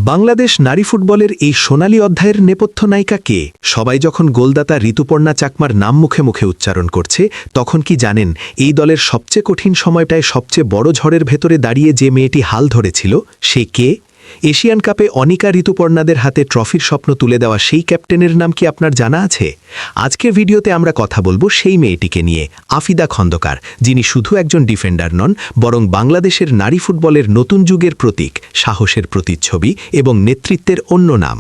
বাংলাদেশ নারী ফুটবলের এই সোনালী অধ্যায়ের নেপথ্য নায়িকা কে? সবাই যখন গোলদাতা ঋতুপর্ণা চাকমার নাম মুখে মুখে উচ্চারণ করছে, তখন কি জানেন এই দলের সবচেয়ে কঠিন সময়টায় সবচেয়ে বড় ঝড়ের ভেতরে দাঁড়িয়ে যে মেয়েটি হাল ধরেছিল, সে কে? এশিয়ান কাপে অনিকা ঋতুপর্ণাদের হাতে ট্রফির স্বপ্ন তুলে দেওয়া সেই ক্যাপ্টেনের নাম কি আপনার জানা আছে? আজকের ভিডিওতে আমরা কথা বলবো সেই মেয়েটিকে নিয়ে, আফিদা খন্দকার, যিনি শুধু একজন ডিফেন্ডার নন, বরং বাংলাদেশের নারী ফুটবলের নতুন যুগের প্রতীক, সাহসের প্রতিচ্ছবি এবং নেতৃত্বের অন্য নাম।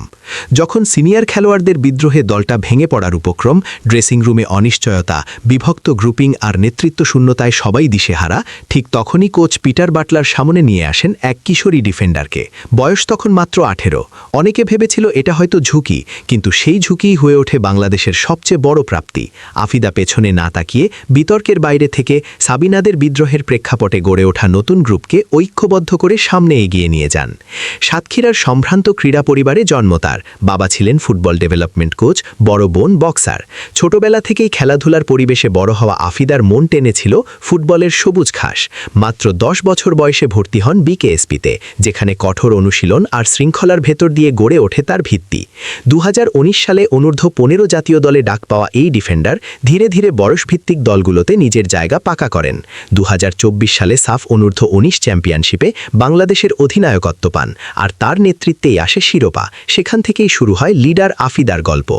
যখন সিনিয়র খেলোয়াড়দের বিদ্রোহে দলটা ভেঙে পড়ার উপক্রম, ড্রেসিং রুমে অনিশ্চয়তা, বিভক্ত গ্রুপিং আর নেতৃত্ব শূন্যতায় সবাই দিশেহারা, ঠিক তখনই কোচ পিটার বাটলার সামনে নিয়ে আসেন এক কিশোরী ডিফেন্ডারকে। বয়স তখন মাত্র 18। অনেকে ভেবেছিল এটা হয়তো ঝুঁকি, কিন্তু সেই ঝুঁকিই হয়ে ওঠে বাংলাদেশের সবচেয়ে বড় প্রাপ্তি। আফিদা পেছনে না তাকিয়ে বিতর্কের বাইরে থেকে সাবিনাদের বিদ্রোহের প্রেক্ষাপটে গড়ে ওঠা নতুন গ্রুপকে ঐক্যবদ্ধ করে সামনে এগিয়ে নিয়ে যান। সাতক্ষীরার সম্ভ্রান্ত ক্রীড়া পরিবারে জন্ম তার। বাবা ছিলেন ফুটবল ডেভেলপমেন্ট কোচ, বড় বোন বক্সার। ছোটবেলা থেকেই খেলাধুলার পরিবেশে বড় হওয়া আফিদার মন টেনেছিল ফুটবলের সবুজ ঘাস। মাত্র 10 বছর বয়সে ভর্তি হন বিকেএসপিতে, যেখানে কঠোর অনুশীলন আর শৃঙ্খলার ভেতর দিয়ে গড়ে ওঠে তার ভিত্তি। 2019 সালে অনূর্ধ্ব 15 জাতীয় দলে ডাক পাওয়া এই ডিফেন্ডার ধীরে ধীরে বয়সভিত্তিক দলগুলোতে নিজের জায়গা পাকা করেন। 2024 সালে সাফ অনূর্ধ্ব 19 চ্যাম্পিয়নশিপে বাংলাদেশের অধিনায়কত্ব পান, আর তার নেতৃত্বেই আসে শিরোপা। সেখান থেকেই শুরু হয় লিডার আফিদার গল্প।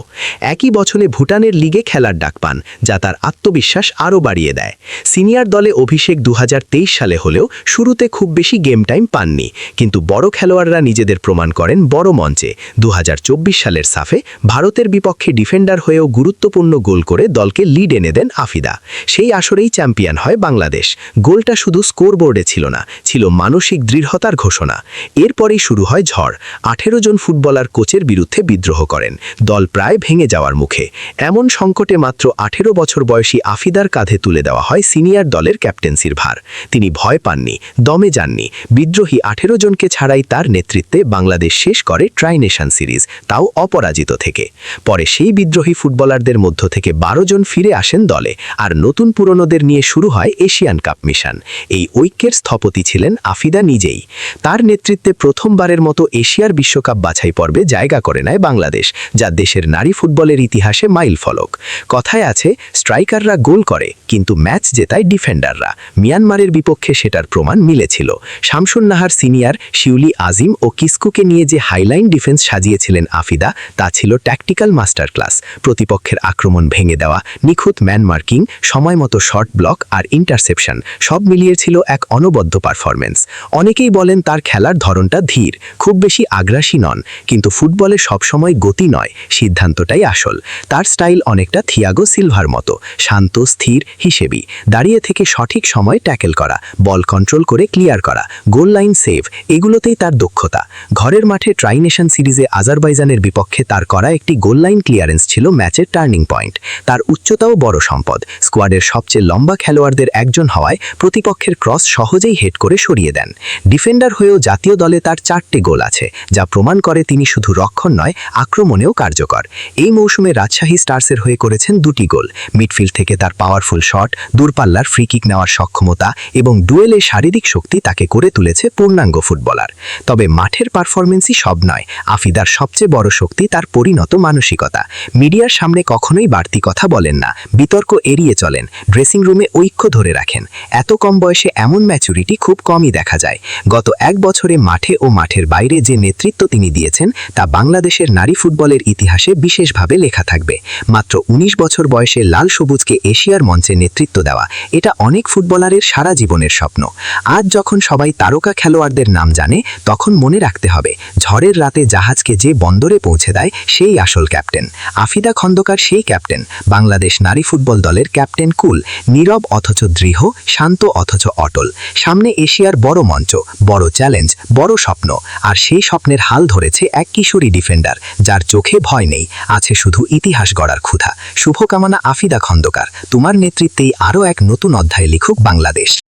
একই বছরে ভুটানের লিগে খেলার ডাক পান, যা তার আত্মবিশ্বাস আরও বাড়িয়ে দেয়। সিনিয়র দলে অভিষেক 2023 সালে হলেও শুরুতে খুব বেশি গেম টাইম পাননি, কিন্তু বড় খেলোয়াড়রা নিজেদের প্রমাণ করেন বড় মঞ্চে। 2024 সালের সাফে ভারতের বিপক্ষে ডিফেন্ডার হয়েও গুরুত্বপূর্ণ গোল করে দলকে লিড এনে দেন আফিদা। সেই আসরেই চ্যাম্পিয়ন হয় বাংলাদেশ। গোলটা শুধু স্কোরবোর্ডে ছিল না, ছিল মানসিক দৃঢ়তার ঘোষণা। এরপরেই শুরু হয় ঝড়। 18 জন ফুটবলার কোচের বিরুদ্ধে বিদ্রোহ করেন। দল প্রায় ভেঙে যাওয়ার মুখে। এমন সংকটে মাত্র 18 বছর বয়সী আফিদার কাঁধে তুলে দেওয়া হয় সিনিয়র দলের ক্যাপ্টেন্সির ভার। তিনি ভয় পাননি, দমে যাননি। বিদ্রোহী 18 জনকে ছাড়াই তার নেতৃত্বে বাংলাদেশ শেষ করে ট্রাই নেশন সিরিজ, তাও অপরাজিত থেকে। পরে সেই বিদ্রোহী ফুটবলারদের মধ্য থেকে 12 জন ফিরে আসেন দলে, আর নতুন পুরনোদের নিয়ে শুরু হয় এশিয়ান কাপ মিশন। এই ঐক্যের স্থপতি ছিলেন আফিদা নিজেই। তার নেতৃত্বে প্রথমবারের মতো এশিয়ার বিশ্বকাপ বাছাই পর্বে জায়গা করে নেয় বাংলাদেশ, যা দেশের নারী ফুটবলের ইতিহাসে মাইল ফলক। কথায় আছে, স্ট্রাইকাররা গোল করে, কিন্তু ম্যাচ জেতায় ডিফেন্ডাররা। মিয়ানমারের বিপক্ষে সেটার প্রমাণ মিলেছিল। শামসুন নাহার সিনিয়র, শিউলি আজিম ও কিস্কুকে নিয়ে যে হাইলাইন ডিফেন্স সাজিয়েছিলেন আফিদা, তা ছিল ট্যাকটিক্যাল মাস্টার ক্লাস। প্রতিপক্ষের আক্রমণ ভেঙে দেওয়া, নিখুঁত ম্যান মার্কিং, সময়মতো শর্ট ব্লক আর ইন্টারসেপশন, সব মিলিয়ে ছিল এক অনবদ্য পারফরমেন্স। অনেকেই বলেন তার খেলার ধরনটা ধীর, খুব বেশি আগ্রাসী নন, কিন্তু ফুটবলে সবসময় গতি নয়, সিদ্ধান্তটাই আসল। তার স্টাইল অনেকটা থিয়াগো সিলভার মতো, শান্ত, স্থির, হিসেবি। দাঁড়িয়ে থেকে সঠিক সময় ট্যাকেল করা, বল কন্ট্রোল করে ক্লিয়ার করা, গোল লাইন সেভ, এগুলোতেই তার দক্ষতা। ঘরের মাঠে ট্রাই নেশন সিরিজে আজারবাইজানের বিপক্ষে তার করা একটি গোল লাইন ক্লিয়ারেন্স ছিল ম্যাচের টার্নিং পয়েন্ট। তার উচ্চতাও বড় সম্পদ। স্কোয়াডের সবচেয়ে লম্বা খেলোয়াড়দের একজন হওয়ায় প্রতিপক্ষের ক্রস সহজেই হেড করে সরিয়ে দেন। ডিফেন্ডার হয়েও জাতীয় দলে তার 4টে গোল আছে, যা প্রমাণ করে তিনি শুধু রক্ষণ নয়, আক্রমণেও কার্যকর। এই মৌসুমে রাজশাহী স্টার্সের হয়ে করেছেন 2টি গোল। মিডফিল্ড থেকে তার পাওয়ারফুল শট, দূরপাল্লার ফ্রি কিক নেওয়ার সক্ষমতা এবং ডুয়েলে শারীরিক শক্তি তাকে করে তুলেছে পূর্ণাঙ্গ ফুটবলার। তবে মাঠের পারফরমেন্সই সব নয়। আফিদার সবচেয়ে বড় শক্তি তার পরিণত মানসিকতা। মিডিয়ার সামনে কখনোই বাড়তি কথা বলেন না, বিতর্ক এড়িয়ে চলেন, ড্রেসিং রুমে ঐক্য ধরে রাখেন। এত কম বয়সে এমন ম্যাচুরিটি খুব কমই দেখা যায়। গত 1 বছরে মাঠে ও মাঠের বাইরে যে নেতৃত্ব তিনি দিয়েছেন, তা বাংলাদেশের নারী ফুটবলের ইতিহাসে বিশেষভাবে লেখা থাকবে। মাত্র 19 বছর বয়সে লাল সবুজকে এশিয়ার মঞ্চে নেতৃত্ব দেওয়া, এটা অনেক ফুটবলারের সারা জীবনের স্বপ্ন। আজ যখন সবাই তারকা খেলোয়াড়দের নাম জানে, তখন মনে রাখতে হবে, ঝড়ের রাতে জাহাজকে যে বন্দরে পৌঁছে দেয়, সেই আসল ক্যাপ্টেন। আফিদা খন্দকার সেই ক্যাপ্টেন। বাংলাদেশ নারী ফুটবল দলের ক্যাপ্টেন, কুল, নীরব অথচ দৃঢ়, শান্ত অথচ অটল। সামনে এশিয়ার বড় মঞ্চ, বড় চ্যালেঞ্জ, বড় স্বপ্ন, আর সেই স্বপ্নের হাল ধরেছে এক কিশোরী ডিফেন্ডার, যার চোখে ভয় নেই, আছে শুধু ইতিহাস গড়ার ক্ষুধা। শুভকামনা আফিদা খন্দকার, তোমার নেতৃত্বেই আরও এক নতুন অধ্যায় লিখুক বাংলাদেশ।